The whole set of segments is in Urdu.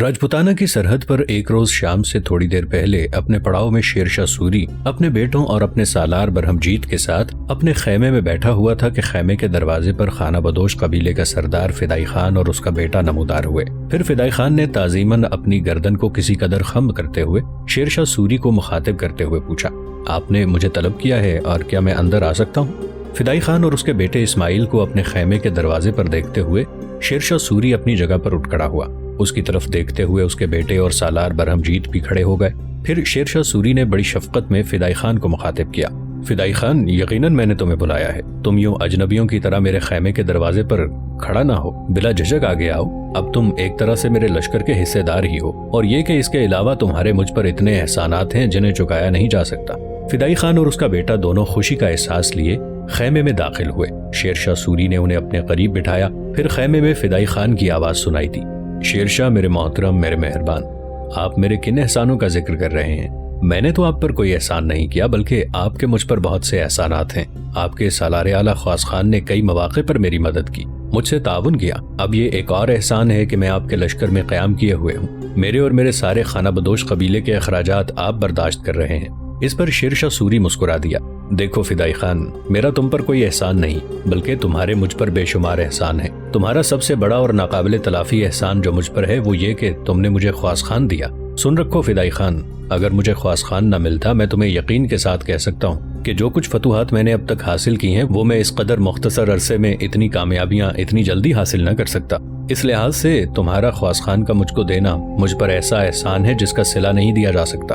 راجپوتانہ کی سرحد پر ایک روز شام سے تھوڑی دیر پہلے اپنے پڑاؤ میں شیر شاہ سوری اپنے بیٹوں اور اپنے سالار برہمجیت کے ساتھ اپنے خیمے میں بیٹھا ہوا تھا کہ خیمے کے دروازے پر خانہ بدوش قبیلے کا سردار فدائی خان اور اس کا بیٹا نمودار ہوئے۔ پھر فدائی خان نے تعظیماً اپنی گردن کو کسی قدر خم کرتے ہوئے شیر شاہ سوری کو مخاطب کرتے ہوئے پوچھا، آپ نے مجھے طلب کیا ہے اور کیا میں اندر آ سکتا ہوں؟ فدائی خان اور اس کے بیٹے اسماعیل کو اپنے خیمے کے دروازے پر دیکھتے ہوئے شیر شاہ سوری اپنی جگہ پر اٹھ کھڑا ہوا۔ اس کی طرف دیکھتے ہوئے اس کے بیٹے اور سالار برہمجیت بھی کھڑے ہو گئے۔ پھر شیر شاہ سوری نے بڑی شفقت میں فدائی خان کو مخاطب کیا، فدائی خان، یقیناً میں نے تمہیں بلایا ہے، تم یوں اجنبیوں کی طرح میرے خیمے کے دروازے پر کھڑا نہ ہو، بلا جھجک آگے آؤ۔ اب تم ایک طرح سے میرے لشکر کے حصے دار ہی ہو، اور یہ کہ اس کے علاوہ تمہارے مجھ پر اتنے احسانات ہیں جنہیں چکایا نہیں جا سکتا۔ فدائی خان اور اس کا بیٹا دونوں خوشی کا احساس لیے خیمے میں داخل ہوئے۔ شیر شاہ سوری نے انہیں اپنے قریب بٹھایا، پھر خیمے میں فدائی خان کی آواز سنائی دی، شیر شاہ میرے محترم، میرے مہربان، آپ میرے کن احسانوں کا ذکر کر رہے ہیں؟ میں نے تو آپ پر کوئی احسان نہیں کیا، بلکہ آپ کے مجھ پر بہت سے احسانات ہیں۔ آپ کے سالار اعلیٰ خواص خان نے کئی مواقع پر میری مدد کی، مجھ سے تعاون کیا۔ اب یہ ایک اور احسان ہے کہ میں آپ کے لشکر میں قیام کیے ہوئے ہوں۔ میرے اور میرے سارے خانہ بدوش قبیلے کے اخراجات آپ برداشت کر رہے ہیں۔ اس پر شیر شاہ سوری مسکرا دیا، دیکھو فدائی خان، میرا تم پر کوئی احسان نہیں، بلکہ تمہارے مجھ پر بے شمار احسان ہے۔ تمہارا سب سے بڑا اور ناقابل تلافی احسان جو مجھ پر ہے وہ یہ کہ تم نے مجھے خواص خان دیا۔ سن رکھو فدائی خان، اگر مجھے خواص خان نہ ملتا میں تمہیں یقین کے ساتھ کہہ سکتا ہوں کہ جو کچھ فتوحات میں نے اب تک حاصل کی ہیں وہ میں اس قدر مختصر عرصے میں اتنی کامیابیاں اتنی جلدی حاصل نہ کر سکتا۔ اس لحاظ سے تمہارا خواص خان کا مجھ کو دینا مجھ پر ایسا احسان ہے جس کا صلہ نہیں دیا جا سکتا۔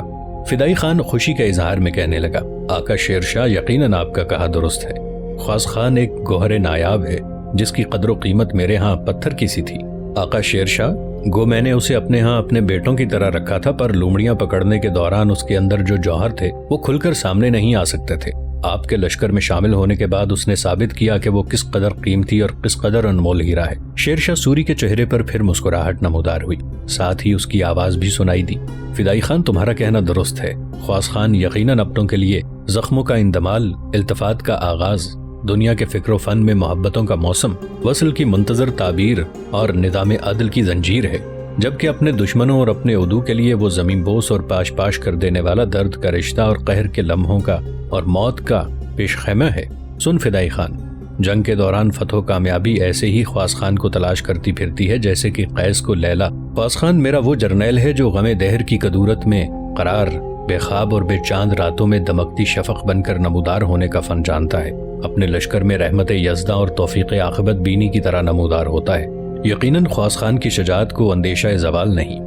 فدائی خان خوشی کے اظہار میں کہنے لگا، آقا شیر شاہ، یقیناً آپ کا کہا درست ہے۔ خواص خان ایک گوہر نایاب ہے جس کی قدر و قیمت میرے ہاں پتھر کی سی تھی۔ آقا شیر شاہ، گو میں نے اسے اپنے ہاں اپنے بیٹوں کی طرح رکھا تھا، پر لومڑیاں پکڑنے کے دوران اس کے اندر جو جوہر تھے وہ کھل کر سامنے نہیں آ سکتے تھے۔ آپ کے لشکر میں شامل ہونے کے بعد اس نے ثابت کیا کہ وہ کس قدر قیمتی اور کس قدر انمول ہیرا ہے۔ شیر شاہ سوری کے چہرے پر پھر مسکراہٹ نمودار ہوئی، ساتھ ہی اس کی آواز بھی سنائی دی، فدائی خان، تمہارا کہنا درست ہے۔ خواص خان یقیناً اپنوں کے لیے زخموں کا اندمال، التفات کا آغاز، دنیا کے فکر و فن میں محبتوں کا موسم، وصل کی منتظر تعبیر اور نظام عدل کی زنجیر ہے، جبکہ اپنے دشمنوں اور اپنے عدو کے لیے وہ زمین بوس اور پاش پاش کر دینے والا درد کا رشتہ اور قہر کے لمحوں کا اور موت کا پیش خیمہ ہے۔ سن فدائی خان، جنگ کے دوران فتح و کامیابی ایسے ہی خواص خان کو تلاش کرتی پھرتی ہے جیسے کہ قیس کو لیلا۔ خواص خان میرا وہ جرنیل ہے جو غم دہر کی کدورت میں قرار، بے خواب اور بے چاند راتوں میں دمکتی شفق بن کر نمودار ہونے کا فن جانتا ہے، اپنے لشکر میں رحمت یزداں اور توفیق عاقبت بینی کی طرح نمودار ہوتا ہے۔ یقیناً خواص خان کی شجاعت کو اندیشہ زوال نہیں،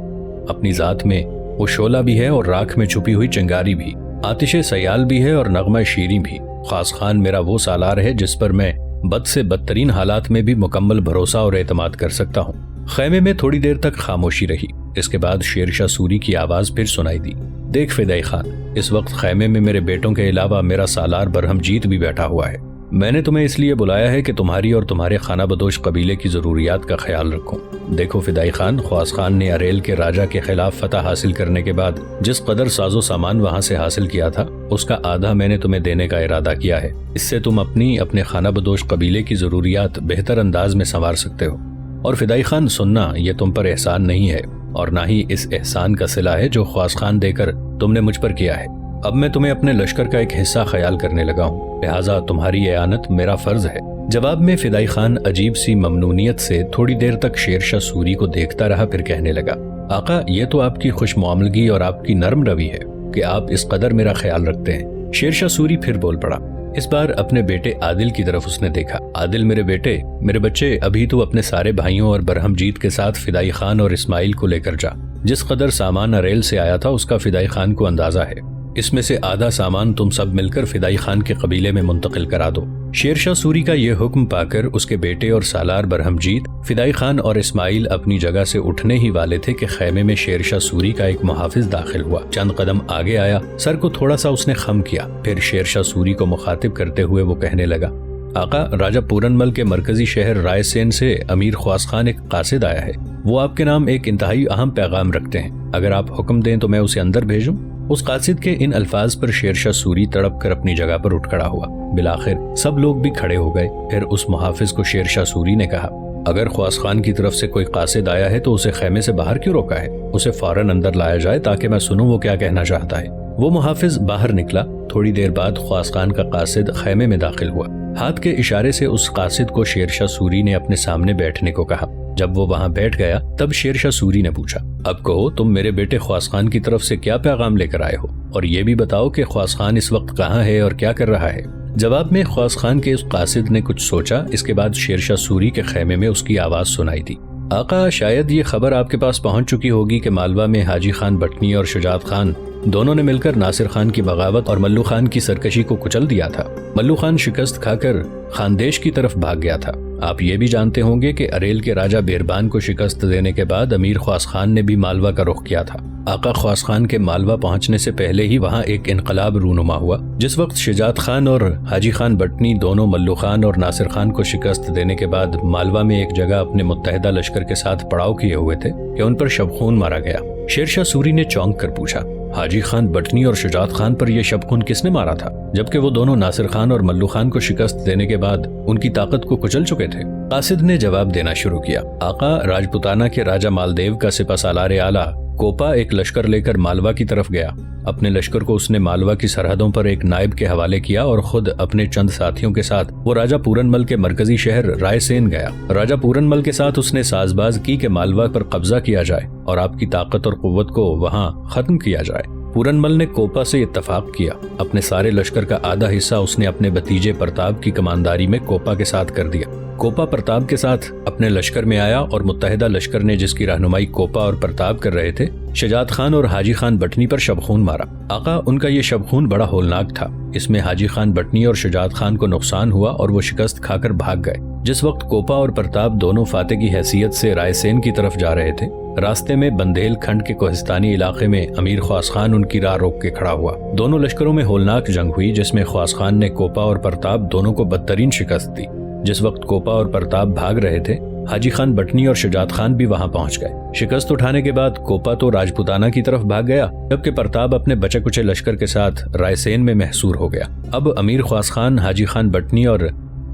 اپنی ذات میں وہ شعلہ بھی ہے اور راکھ میں چھپی ہوئی چنگاری بھی، آتش سیال بھی ہے اور نغمہ شیریں بھی۔ خواص خان میرا وہ سالار ہے جس پر میں بد سے بدترین حالات میں بھی مکمل بھروسہ اور اعتماد کر سکتا ہوں۔ خیمے میں تھوڑی دیر تک خاموشی رہی، اس کے بعد شیر شاہ سوری کی آواز پھر سنائی دی، دیکھ فدائی خان، اس وقت خیمے میں میرے بیٹوں کے علاوہ میرا سالار برہمجیت بھی بیٹھا ہوا ہے۔ میں نے تمہیں اس لیے بلایا ہے کہ تمہاری اور تمہارے خانہ بدوش قبیلے کی ضروریات کا خیال رکھوں۔ دیکھو فدائی خان، خواص خان نے اریل کے راجہ کے خلاف فتح حاصل کرنے کے بعد جس قدر ساز و سامان وہاں سے حاصل کیا تھا اس کا آدھا میں نے تمہیں دینے کا ارادہ کیا ہے۔ اس سے تم اپنے خانہ بدوش قبیلے کی ضروریات بہتر انداز میں سنوار سکتے ہو۔ اور فدائی خان سننا، یہ تم پر احسان نہیں ہے اور نہ ہی اس احسان کا صلہ ہے جو خواص خان دے کر تم نے مجھ پر کیا ہے۔ اب میں تمہیں اپنے لشکر کا ایک حصہ خیال کرنے لگا ہوں، لہٰذا تمہاری اعانت میرا فرض ہے۔ جواب میں فدائی خان عجیب سی ممنونیت سے تھوڑی دیر تک شیر شاہ سوری کو دیکھتا رہا، پھر کہنے لگا، آقا، یہ تو آپ کی خوش معاملگی اور آپ کی نرم روی ہے کہ آپ اس قدر میرا خیال رکھتے ہیں۔ شیر شاہ سوری پھر بول پڑا، اس بار اپنے بیٹے عادل کی طرف اس نے دیکھا، عادل میرے بیٹے، میرے بچے، ابھی تو اپنے سارے بھائیوں اور برہمجیت کے ساتھ فدائی خان اور اسماعیل کو لے کر جا۔ جس قدر سامان اریل سے آیا تھا اس کا فدائی خان کو اندازہ ہے، اس میں سے آدھا سامان تم سب مل کر فدائی خان کے قبیلے میں منتقل کرا دو۔ شیر شاہ سوری کا یہ حکم پا کر اس کے بیٹے اور سالار برہمجیت، فدائی خان اور اسماعیل اپنی جگہ سے اٹھنے ہی والے تھے کہ خیمے میں شیر شاہ سوری کا ایک محافظ داخل ہوا، چند قدم آگے آیا، سر کو تھوڑا سا اس نے خم کیا، پھر شیر شاہ سوری کو مخاطب کرتے ہوئے وہ کہنے لگا، آقا، راجہ پورن مل کے مرکزی شہر رائے سین سے امیر خواص خان ایک قاصد آیا ہے، وہ آپ کے نام ایک انتہائی اہم پیغام رکھتے ہیں، اگر آپ حکم دیں تو میں اسے اندر بھیجوں۔ اس قاصد کے ان الفاظ پر شیر شاہ سوری تڑپ کر اپنی جگہ پر اٹھ کھڑا ہوا۔ بالآخر سب لوگ بھی کھڑے ہو گئے۔ پھر اس محافظ کو شیر شاہ سوری نے کہا، اگر خواص خان کی طرف سے کوئی قاصد آیا ہے تو اسے خیمے سے باہر کیوں روکا ہے؟ اسے فوراً اندر لایا جائے تاکہ میں سنوں وہ کیا کہنا چاہتا ہے۔ وہ محافظ باہر نکلا۔ تھوڑی دیر بعد خواص خان کا قاصد خیمے میں داخل ہوا۔ ہاتھ کے اشارے سے اس قاصد کو شیر شاہ سوری نے اپنے سامنے بیٹھنے کو کہا۔ جب وہ وہاں بیٹھ گیا تب شیر شاہ سوری نے پوچھا، اب کہو تم میرے بیٹے خواص خان کی طرف سے کیا پیغام لے کر آئے ہو، اور یہ بھی بتاؤ کہ خواص خان اس وقت کہاں ہے اور کیا کر رہا ہے؟ جواب میں خواص خان کے اس قاصد نے کچھ سوچا۔ اس کے بعد شیر شاہ سوری کے خیمے میں اس کی آواز سنائی دی، آقا شاید یہ خبر آپ کے پاس پہنچ چکی ہوگی کہ مالوہ میں حاجی خان بٹنی اور شجاعت خان دونوں نے مل کر ناصر خان کی بغاوت اور ملو خان کی سرکشی کو کچل دیا تھا۔ ملو خان شکست کھا کر خاندیش کی طرف بھاگ گیا تھا۔ آپ یہ بھی جانتے ہوں گے کہ اریل کے راجہ بیربان کو شکست دینے کے بعد امیر خواص خان نے بھی مالوہ کا رخ کیا تھا۔ آقا خواص خان کے مالوہ پہنچنے سے پہلے ہی وہاں ایک انقلاب رونما ہوا، جس وقت شجاعت خان اور حاجی خان بٹنی دونوں ملو خان اور ناصر خان کو شکست دینے کے بعد مالوہ میں ایک جگہ اپنے متحدہ لشکر کے ساتھ پڑاؤ کیے ہوئے تھے کہ ان پر شبخون مارا گیا۔ شیر شاہ سوری نے چونک کر پوچھا، حاجی خان بٹنی اور شجاعت خان پر یہ شبخون کس نے مارا تھا، جبکہ وہ دونوں ناصر خان اور ملو خان کو شکست دینے کے بعد ان کی طاقت کو کچل چکے تھے؟ قاصد نے جواب دینا شروع کیا، آقا راجپوتانہ کے راجہ مالدیو کا سپہ سالار اعلیٰ کوپا ایک لشکر لے کر مالوہ کی طرف گیا۔ اپنے لشکر کو اس نے مالوہ کی سرحدوں پر ایک نائب کے حوالے کیا اور خود اپنے چند ساتھیوں کے ساتھ وہ راجہ پورن مل کے مرکزی شہر رائے سین گیا۔ راجہ پورن مل کے ساتھ اس نے ساز باز کی کہ مالوہ پر قبضہ کیا جائے اور آپ کی طاقت اور قوت کو وہاں ختم کیا جائے۔ پورن مل نے کوپا سے اتفاق کیا۔ اپنے سارے لشکر کا آدھا حصہ اس نے اپنے بھتیجے پرتاپ کی کمانداری میں کوپا کے ساتھ کر دیا۔ کوپا پرتاپ کے ساتھ اپنے لشکر میں آیا اور متحدہ لشکر نے جس کی رہنمائی کوپا اور پرتاپ کر رہے تھے، شجاعت خان اور حاجی خان بٹنی پر شبخون مارا۔ آقا ان کا یہ شبخون بڑا ہولناک تھا۔ اس میں حاجی خان بٹنی اور شجاعت خان کو نقصان ہوا اور وہ شکست کھا کر بھاگ گئے۔ جس وقت کوپا اور پرتاپ دونوں فاتح کی حیثیت سے رائے سین کی طرف جا رہے تھے، راستے میں بندھیل کھنڈ کے کوہستانی علاقے میں امیر خواص خان ان کی راہ روک کے کھڑا ہوا۔ دونوں لشکروں میں ہولناک جنگ ہوئی جس میں خواص خان نے کوپا اور پرتاپ دونوں کو بدترین شکست دی۔ جس وقت کوپا اور پرتاپ بھاگ رہے تھے، حاجی خان بٹنی اور شجاعت خان بھی وہاں پہنچ گئے۔ شکست اٹھانے کے بعد کوپا تو راجپوتانہ کی طرف بھاگ گیا، جبکہ پرتاپ اپنے بچے کچے لشکر کے ساتھ رائے سین میں محصور ہو گیا۔ اب امیر خواص خان حاجی خان بٹنی اور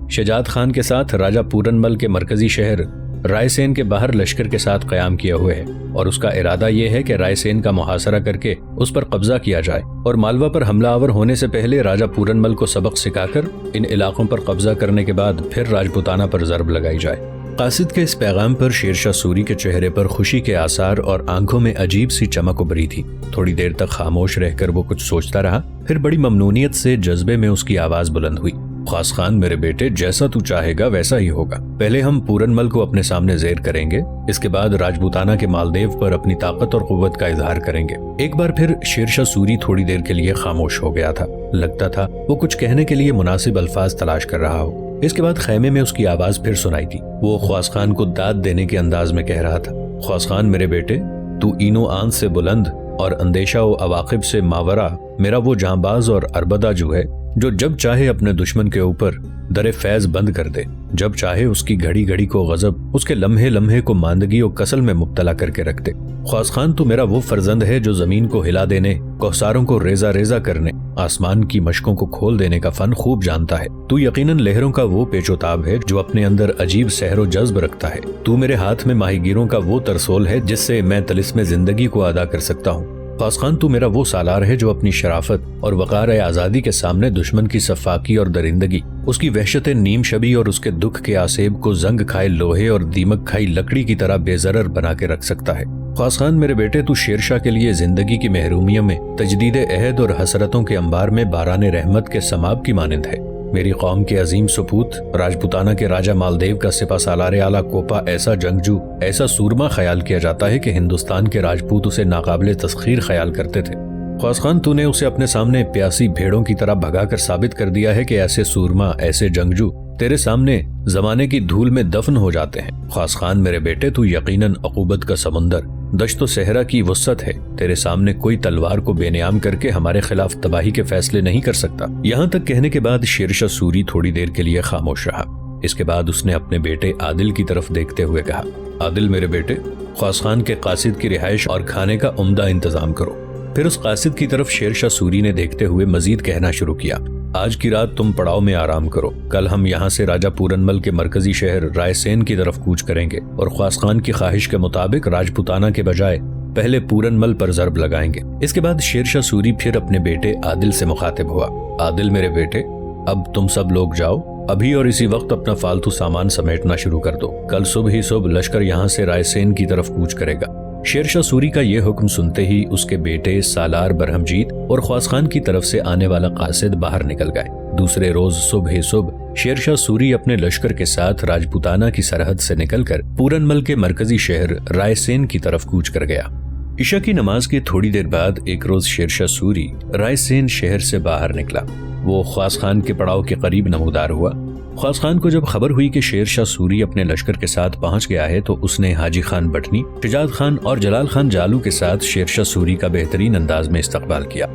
شجاعت خان کے ساتھ راجہ پورن مل کے مرکزی شہر رائے سین کے باہر لشکر کے ساتھ قیام کیے ہوئے ہے، اور اس کا ارادہ یہ ہے کہ رائے سین کا محاصرہ کر کے اس پر قبضہ کیا جائے اور مالوہ پر حملہ آور ہونے سے پہلے راجہ پورن مل کو سبق سکھا کر ان علاقوں پر قبضہ کرنے کے بعد پھر راجپوتانہ پر ضرب لگائی جائے۔ قاصد کے اس پیغام پر شیر شاہ سوری کے چہرے پر خوشی کے آثار اور آنکھوں میں عجیب سی چمک ابھری تھی۔ تھوڑی دیر تک خاموش رہ کر وہ کچھ سوچتا رہا، پھر بڑی ممنونیت سے جذبے میں اس کی آواز بلند ہوئی، خواص خان میرے بیٹے، جیسا تو چاہے گا ویسا ہی ہوگا۔ پہلے ہم پورن مل کو اپنے سامنے زیر کریں گے، اس کے بعد راجپوتانہ کے مالدیو پر اپنی طاقت اور قوت کا اظہار کریں گے۔ ایک بار پھر شیر شاہ سوری تھوڑی دیر کے لیے خاموش ہو گیا تھا۔ لگتا تھا وہ کچھ کہنے کے لیے مناسب الفاظ تلاش کر رہا ہو۔ اس کے بعد خیمے میں اس کی آواز پھر سنائی دی۔ وہ خواص خان کو داد دینے کے انداز میں کہہ رہا تھا، خواص خان میرے بیٹے، تو اینو آن سے بلند اور اندیشہ و عواقب سے ماورا میرا وہ جانباز اور اربدہ جو ہے، جو جب چاہے اپنے دشمن کے اوپر در فیض بند کر دے، جب چاہے اس کی گھڑی گھڑی کو غضب، اس کے لمحے لمحے کو ماندگی و کسل میں مبتلا کر کے رکھ دے۔ خواص خان تو میرا وہ فرزند ہے جو زمین کو ہلا دینے، کوثاروں کو ریزہ ریزہ کرنے، آسمان کی مشکوں کو کھول دینے کا فن خوب جانتا ہے۔ تو یقیناً لہروں کا وہ پیچ و تاب ہے جو اپنے اندر عجیب سحر و جذب رکھتا ہے۔ تو میرے ہاتھ میں ماہی گیروں کا وہ ترسول ہے جس سے میں طلسم زندگی کو ادا کر سکتا ہوں۔ خواص خان تو میرا وہ سالار ہے جو اپنی شرافت اور وقار آزادی کے سامنے دشمن کی سفاکی اور درندگی، اس کی وحشت نیم شبی اور اس کے دکھ کے آسیب کو زنگ کھائے لوہے اور دیمک کھائی لکڑی کی طرح بے ضرر بنا کے رکھ سکتا ہے۔ خواص خان میرے بیٹے، تو شیر شاہ کے لیے زندگی کی محرومیوں میں تجدید عہد اور حسرتوں کے انبار میں باران رحمت کے سماب کی مانند ہے۔ میری قوم کے عظیم سپوت راجپوتانہ کے راجہ مالدیو کا سپہ سالار اعلیٰ کوپا ایسا جنگجو، ایسا سورما خیال کیا جاتا ہے کہ ہندوستان کے راجپوت اسے ناقابل تسخیر خیال کرتے تھے۔ خواص خان تو نے اسے اپنے سامنے پیاسی بھیڑوں کی طرح بھگا کر ثابت کر دیا ہے کہ ایسے سورما، ایسے جنگجو تیرے سامنے زمانے کی دھول میں دفن ہو جاتے ہیں۔ خواص خان میرے بیٹے، تو یقیناً عقوبت کا سمندر، دشت و صحرا کی وسعت ہے، تیرے سامنے کوئی تلوار کو بے نیام کر کے ہمارے خلاف تباہی کے فیصلے نہیں کر سکتا۔ یہاں تک کہنے کے بعد شیر شاہ سوری تھوڑی دیر کے لیے خاموش رہا۔ اس کے بعد اس نے اپنے بیٹے عادل کی طرف دیکھتے ہوئے کہا، عادل میرے بیٹے، خواص خان کے قاصد کی رہائش اور کھانے کا عمدہ انتظام کرو۔ پھر اس قاصد کی طرف شیر شاہ سوری نے دیکھتے ہوئے مزید کہنا شروع کیا، آج کی رات تم پڑاؤ میں آرام کرو، کل ہم یہاں سے راجہ پورن مل کے مرکزی شہر رائے سین کی طرف کوچ کریں گے اور خواص خان کی خواہش کے مطابق راجپوتانہ کے بجائے پہلے پورن مل پر ضرب لگائیں گے۔ اس کے بعد شیر شاہ سوری پھر اپنے بیٹے عادل سے مخاطب ہوا۔ عادل میرے بیٹے، اب تم سب لوگ جاؤ، ابھی اور اسی وقت اپنا فالتو سامان سمیٹنا شروع کر دو، کل صبح ہی صبح لشکر یہاں سے رائے سین کی طرف کوچ کرے گا۔ شیر شاہ سوری کا یہ حکم سنتے ہی اس کے بیٹے سالار برہم جیت اور خواص خان کی طرف سے آنے والا قاصد باہر نکل گئے۔ دوسرے روز صبح ہی صبح شیر شاہ سوری اپنے لشکر کے ساتھ راجپوتانہ کی سرحد سے نکل کر پورن مل کے مرکزی شہر رائے سین کی طرف کوچ کر گیا۔ عشاء کی نماز کے تھوڑی دیر بعد ایک روز شیر شاہ سوری رائے سین شہر سے باہر نکلا۔ وہ خواص خان کے پڑاؤ کے قریب نمودار ہوا۔ خواص خان کو جب خبر ہوئی کہ شیر شاہ سوری اپنے لشکر کے ساتھ پہنچ گیا ہے تو اس نے حاجی خان بٹنی، شجاعت خان اور جلال خان جالو کے ساتھ شیر شاہ سوری کا بہترین انداز میں استقبال کیا۔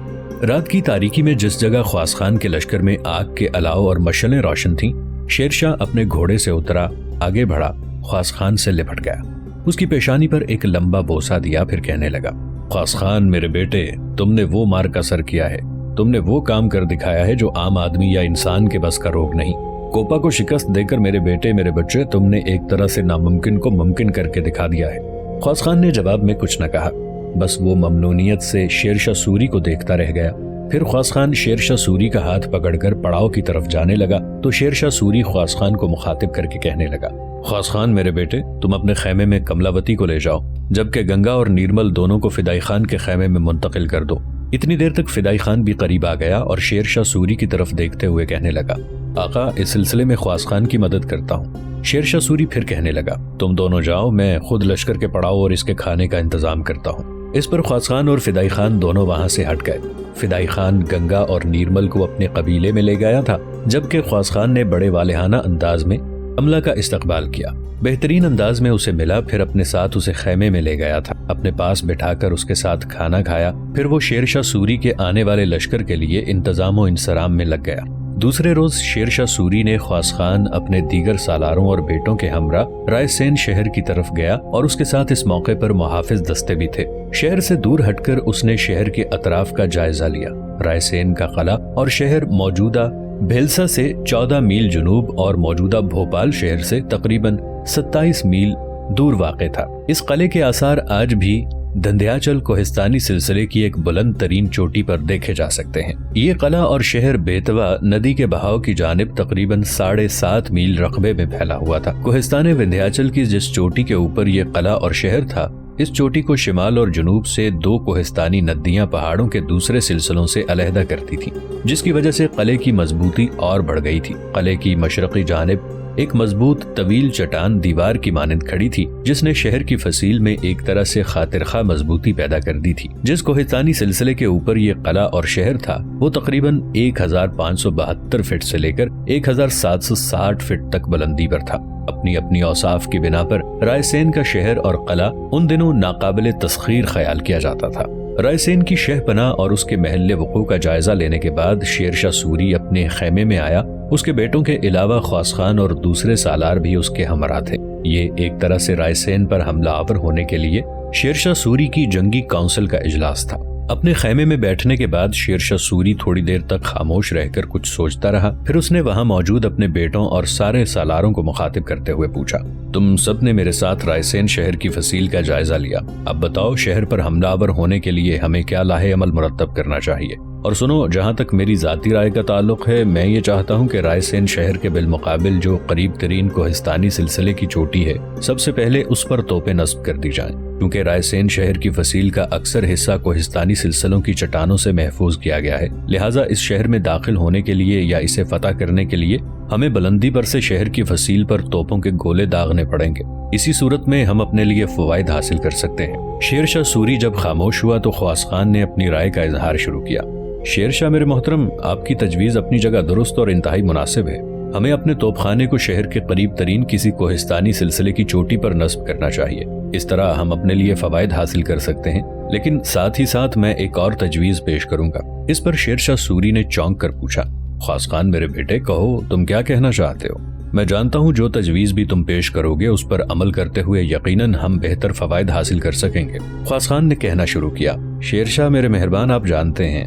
رات کی تاریکی میں جس جگہ خواص خان کے لشکر میں آگ کے الاؤ اور مشعلیں روشن تھیں، شیر شاہ اپنے گھوڑے سے اترا، آگے بڑھا، خواص خان سے لپٹ گیا، اس کی پیشانی پر ایک لمبا بوسہ دیا، پھر کہنے لگا، خواص خان میرے بیٹے، تم نے وہ مار کا سر کیا ہے، تم نے وہ کام کر دکھایا ہے جو عام آدمی یا انسان کے بس کا روگ نہیں۔ کوپا کو شکست دے کر میرے بیٹے، میرے بچے، تم نے ایک طرح سے ناممکن کو ممکن کر کے دکھا دیا ہے۔ خواص خان نے جواب میں کچھ نہ کہا، بس وہ ممنونیت سے شیر شاہ سوری کو دیکھتا رہ گیا۔ پھر خواص خان شیر شاہ سوری کا ہاتھ پکڑ کر پڑاؤ کی طرف جانے لگا تو شیر شاہ سوری خواص خان کو مخاطب کر کے کہنے لگا، خواص خان میرے بیٹے، تم اپنے خیمے میں کملاوتی کو لے جاؤ، جبکہ گنگا اور نیرمل دونوں کو فدائی خان کے خیمے میں منتقل کر دو۔ اتنی دیر تک فدائی خان بھی قریب آ گیا اور شیر شاہ سوری کی طرف دیکھتے ہوئے کہنے لگا، آقا، اس سلسلے میں خواص خان کی مدد کرتا ہوں۔ شیر شاہ سوری پھر کہنے لگا، تم دونوں جاؤ، میں خود لشکر کے پڑاؤ اور اس کے کھانے کا انتظام کرتا ہوں۔ اس پر خواص خان اور فدائی خان دونوں وہاں سے ہٹ گئے۔ فدائی خان گنگا اور نیرمل کو اپنے قبیلے میں لے گیا تھا، جبکہ خواص خان نے بڑے والہانہ انداز میں عملہ کا استقبال کیا، بہترین انداز میں اسے ملا، پھر اپنے ساتھ اسے خیمے میں لے گیا تھا، اپنے پاس بٹھا کر اس کے ساتھ کھانا کھایا، پھر وہ شیر شاہ سوری کے آنے والے لشکر کے لیے انتظام و انصرام میں لگ گیا۔ دوسرے روز شیر شاہ سوری نے خواص خان اپنے دیگر سالاروں اور بیٹوں کے ہمراہ رائے سین شہر کی طرف گیا اور اس کے ساتھ اس موقع پر محافظ دستے بھی تھے۔ شہر سے دور ہٹ کر اس نے شہر کے اطراف کا جائزہ لیا۔ رائے سین کا قلعہ اور شہر موجودہ بھیلسا سے 14 میل جنوب اور موجودہ بھوپال شہر سے تقریباً 27 میل دور واقع تھا۔ اس قلعے کے آثار آج بھی دھندیاچل کوہستانی سلسلے کی ایک بلند ترین چوٹی پر دیکھے جا سکتے ہیں۔ یہ قلعہ اور شہر بیتوا ندی کے بہاؤ کی جانب تقریباً 7.5 میل رقبے میں پھیلا ہوا تھا۔ کوہستان وندھیاچل کی جس چوٹی کے اوپر یہ قلعہ اور شہر تھا، اس چوٹی کو شمال اور جنوب سے 2 کوہستانی ندیاں پہاڑوں کے دوسرے سلسلوں سے علیحدہ کرتی تھیں، جس کی وجہ سے قلعے کی مضبوطی اور بڑھ گئی تھی۔ قلعے کی مشرقی جانب ایک مضبوط طویل چٹان دیوار کی مانند کھڑی تھی، جس نے شہر کی فصیل میں ایک طرح سے خاطرخواہ مضبوطی پیدا کر دی تھی۔ جس کوہستانی سلسلے کے اوپر یہ قلعہ اور شہر تھا، وہ تقریباً 1572 فٹ سے لے کر 1760 فٹ تک بلندی پر تھا۔ اپنی اپنی اوصاف کی بنا پر رائے سین کا شہر اور قلعہ ان دنوں ناقابل تسخیر خیال کیا جاتا تھا۔ رائے سین کی شہ پناہ اور اس کے محل وقوع کا جائزہ لینے کے بعد شیر شاہ سوری اپنے خیمے میں آیا۔ اس کے بیٹوں کے علاوہ خواص خان اور دوسرے سالار بھی اس کے ہمراہ تھے۔ یہ ایک طرح سے رائے سین پر حملہ آور ہونے کے لیے شیر شاہ سوری کی جنگی کونسل کا اجلاس تھا۔ اپنے خیمے میں بیٹھنے کے بعد شیر شاہ سوری تھوڑی دیر تک خاموش رہ کر کچھ سوچتا رہا، پھر اس نے وہاں موجود اپنے بیٹوں اور سارے سالاروں کو مخاطب کرتے ہوئے پوچھا، تم سب نے میرے ساتھ رائے سین شہر کی فصیل کا جائزہ لیا، اب بتاؤ شہر پر حملہ آور ہونے کے لیے ہمیں کیا لاہ عمل مرتب کرنا چاہیے؟ اور سنو، جہاں تک میری ذاتی رائے کا تعلق ہے، میں یہ چاہتا ہوں کہ رائے سین شہر کے بالمقابل جو قریب ترین کوہستانی سلسلے کی چوٹی ہے، سب سے پہلے اس پر توپیں نصب کر دی جائیں، کیونکہ رائے سین شہر کی فصیل کا اکثر حصہ کوہستانی سلسلوں کی چٹانوں سے محفوظ کیا گیا ہے، لہٰذا اس شہر میں داخل ہونے کے لیے یا اسے فتح کرنے کے لیے ہمیں بلندی پر سے شہر کی فصیل پر توپوں کے گولے داغنے پڑیں گے۔ اسی صورت میں ہم اپنے لیے فوائد حاصل کر سکتے ہیں۔ شیر شاہ سوری جب خاموش ہوا تو خواص خان نے اپنی رائے کا اظہار شروع کیا۔ شیر شاہ میرے محترم، آپ کی تجویز اپنی جگہ درست اور انتہائی مناسب ہے۔ ہمیں اپنے توپ خانے کو شہر کے قریب ترین کسی کوہستانی سلسلے کی چوٹی پر نصب کرنا چاہیے، اس طرح ہم اپنے لیے فوائد حاصل کر سکتے ہیں، لیکن ساتھ ہی ساتھ میں ایک اور تجویز پیش کروں گا۔ اس پر شیر شاہ سوری نے چونک کر پوچھا، خواص خان میرے بیٹے، کہو تم کیا کہنا چاہتے ہو؟ میں جانتا ہوں جو تجویز بھی تم پیش کرو گے اس پر عمل کرتے ہوئے یقیناً ہم بہتر فوائد حاصل کر سکیں گے۔ خواص خان نے کہنا شروع کیا، شیر شاہ میرے مہربان، آپ جانتے ہیں